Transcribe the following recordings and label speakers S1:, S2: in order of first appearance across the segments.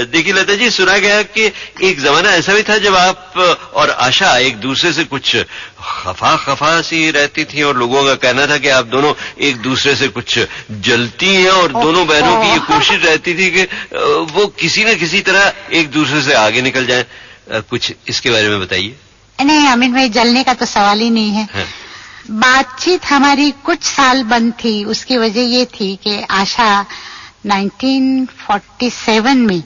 S1: देखिए लता जी, सुना गया कि एक जमाना ऐसा भी था जब आप और आशा एक दूसरे से कुछ खफा सी रहती थी और लोगों का कहना था कि आप दोनों एक दूसरे से कुछ जलती हैं और दोनों बहनों की ये कोशिश रहती थी कि वो किसी न किसी तरह एक दूसरे से आगे निकल जाएं। कुछ इसके बारे में बताइए।
S2: नहीं अमित भाई, जलने का तो सवाल ही नहीं है। बातचीत हमारी कुछ साल बंद थी। उसकी वजह ये थी कि आशा 1947 में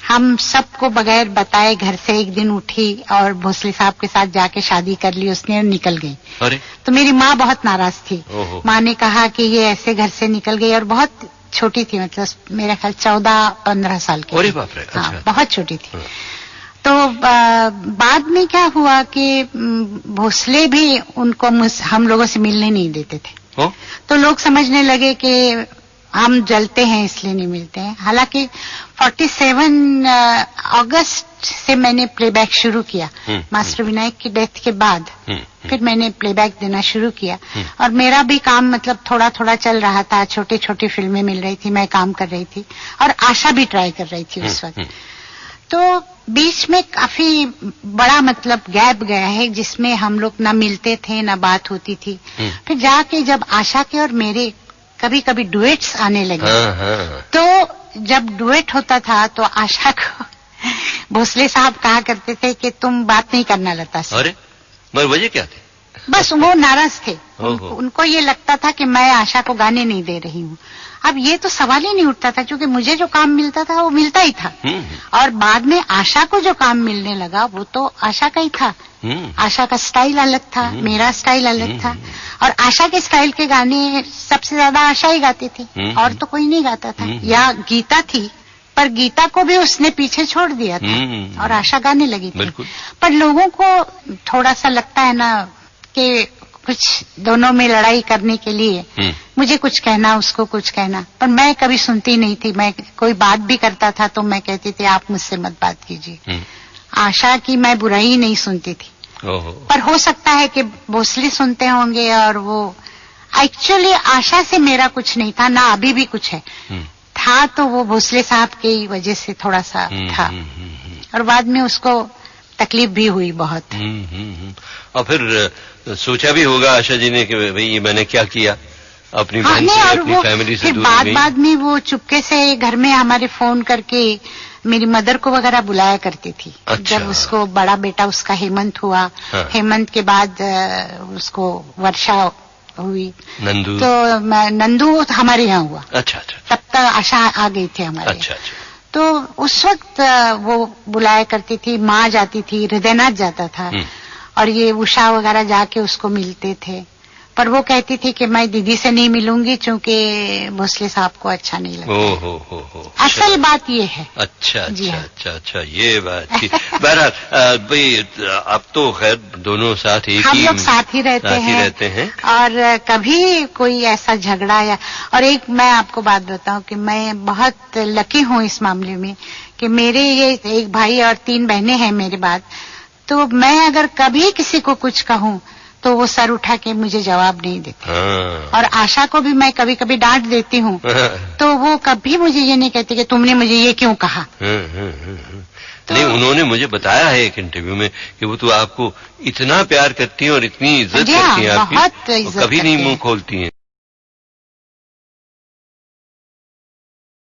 S2: हम सबको बगैर बताए घर से एक दिन उठी और भोसले साहब के साथ जाके शादी कर ली उसने और निकल गई।
S1: अरे? तो
S2: मेरी माँ बहुत नाराज थी। माँ ने कहा कि ये ऐसे घर से निकल गई, और बहुत छोटी थी, मतलब मेरा ख्याल 14-15 साल की।
S1: अरे बाप रे। अच्छा।
S2: हाँ, बहुत छोटी थी। तो बाद में क्या हुआ कि भोसले भी उनको हम लोगों से मिलने नहीं देते थे। तो लोग समझने लगे कि हम जलते हैं इसलिए नहीं मिलते हैं। हालांकि 47 अगस्त से मैंने प्लेबैक शुरू किया। मास्टर विनायक की डेथ के बाद फिर मैंने प्लेबैक देना शुरू किया, और मेरा भी काम मतलब थोड़ा थोड़ा चल रहा था। छोटी छोटी फिल्में मिल रही थी, मैं काम कर रही थी, और आशा भी ट्राई कर रही थी उस वक्त। तो बीच में काफी बड़ा मतलब गैप गया है जिसमें हम लोग ना मिलते थे ना बात होती थी। फिर जाके जब आशा के और मेरे कभी कभी डुएट्स आने लगे, तो जब डुएट होता था तो आशा को भोसले साहब कहा करते थे कि तुम बात नहीं करना लता से।
S1: अरे मगर वजह क्या थी?
S2: बस वो नाराज थे। उनको ये लगता था कि मैं आशा को गाने नहीं दे रही हूँ। अब ये तो सवाल ही नहीं उठता था, क्योंकि मुझे जो काम मिलता था वो मिलता ही था, और बाद में आशा को जो काम मिलने लगा वो तो आशा का ही था। आशा का स्टाइल अलग था, मेरा स्टाइल अलग था, और आशा के स्टाइल के गाने सबसे ज्यादा आशा ही गाती थी, और तो कोई नहीं गाता था। या गीता थी, पर गीता को भी उसने पीछे छोड़ दिया था और आशा गाने लगी थी। पर लोगों को थोड़ा सा लगता है ना कि कुछ दोनों में लड़ाई करने के लिए मुझे कुछ कहना, उसको कुछ कहना, पर मैं कभी सुनती नहीं थी। मैं कोई बात भी करता था तो मैं कहती थी आप मुझसे मत बात कीजिए। आशा की मैं बुराई नहीं सुनती थी। पर हो सकता है कि भोसले सुनते होंगे, और वो एक्चुअली आशा से मेरा कुछ नहीं था, ना अभी भी कुछ है। था तो वो भोसले साहब की वजह से थोड़ा सा था, और बाद में उसको तकलीफ भी हुई बहुत।
S1: और फिर सोचा भी होगा आशा जी ने कि भाई ये मैंने क्या किया, अपनी बहन से, अपनी फैमिली से दूर हो गई।
S2: बाद में वो चुपके से घर में हमारे फोन करके मेरी मदर को वगैरह बुलाया करती थी। अच्छा। जब उसको बड़ा बेटा उसका हेमंत हुआ, हेमंत के बाद उसको वर्षा हुई,
S1: नंदू,
S2: तो नंदू हमारे यहाँ हुआ।
S1: अच्छा।
S2: तब तक आशा आ गई थी हमारे।
S1: अच्छा।
S2: तो उस वक्त वो बुलाया करती थी, माँ जाती थी, हृदयनाथ जाता था, और ये उषा वगैरह जाके उसको मिलते थे। पर वो कहती थी कि मैं दीदी से नहीं मिलूंगी क्योंकि भोसले साहब को अच्छा नहीं लगता। असल बात ये है।
S1: अच्छा, ये बात थी। बहरहाल भाई अब तो खैर दोनों साथ एक
S2: हम लोग साथ ही रहते हैं, और कभी कोई ऐसा झगड़ा या, और एक मैं आपको बात बताऊं कि मैं बहुत लकी हूँ इस मामले में कि मेरे ये एक भाई और 3 बहनें हैं मेरे बाद। तो मैं अगर कभी किसी को कुछ कहूँ तो वो सर उठा के मुझे जवाब नहीं देते। और आशा को भी मैं कभी कभी डांट देती हूँ तो वो कभी मुझे ये नहीं कहती कि तुमने मुझे ये क्यों कहा।
S1: तो नहीं, उन्होंने मुझे बताया है एक इंटरव्यू में कि वो तो आपको इतना प्यार करती हैं और इतनी इज्जत करती हैं आपकी, कभी नहीं मुंह खोलती हैं।